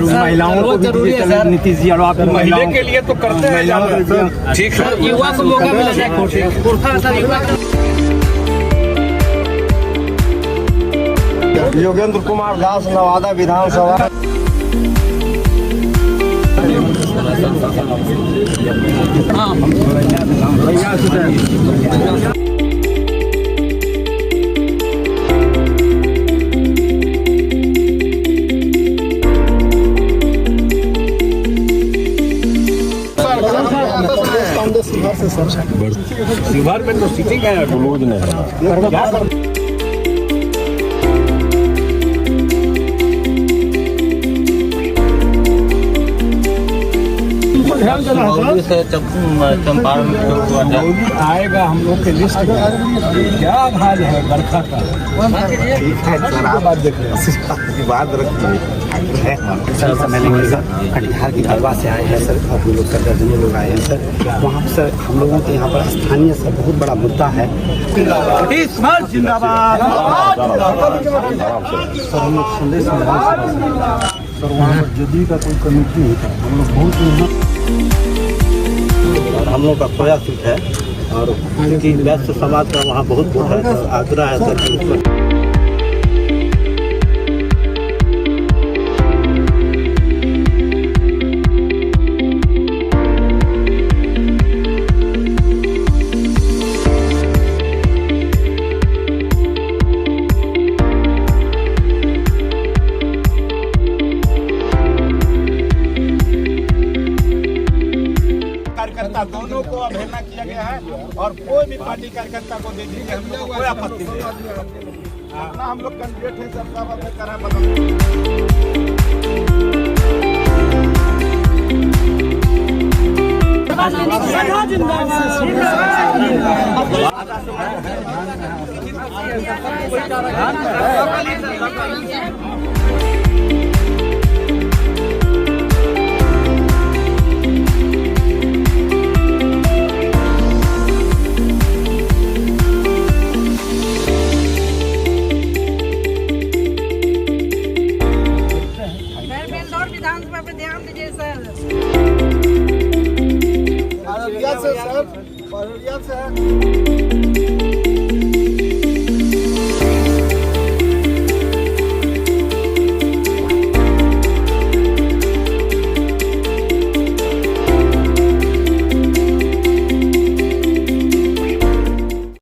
महिलाओं को जरूरी है सर। नीतीश जी और आप महिला के लिए तो करते हैं ज्यादा। ठीक है, युवा को मौका मिला जाए। योगेंद्र कुमार दास, नवादा विधानसभा। शिवहर में तो सिटिंग है, रोज नहीं। चंपारण आएगा हम लोग के लिस्ट में। क्या हाल है बरखा का? बात रखिए कटिहार की गलवा से आए हैं सर, और हम लोग सर दर्जनों लोग आए हैं सर। वहाँ पर सर हम लोगों के यहाँ पर स्थानीय सर बहुत बड़ा मुद्दा है। जिंदाबाद। सर हम लोग संदेश सर वहाँ पर जदयू का कोई कमेटी नहीं था, हम लोग बहुत हम लोग का खोया सीट है, और क्योंकि व्यस्त समाज का वहाँ बहुत वोट है, तो आग्रह है सर। कार्यकर्ता दोनों को अवहेलना किया गया है, और कोई भी पार्टी कार्यकर्ता को दे दीजिए, हम लोग कोई आपत्ति नहीं है। ना हम लोग कैंडिडेट हैं, सबका अपने तरह विधानसभा पे ध्यान दीजिए सर। सर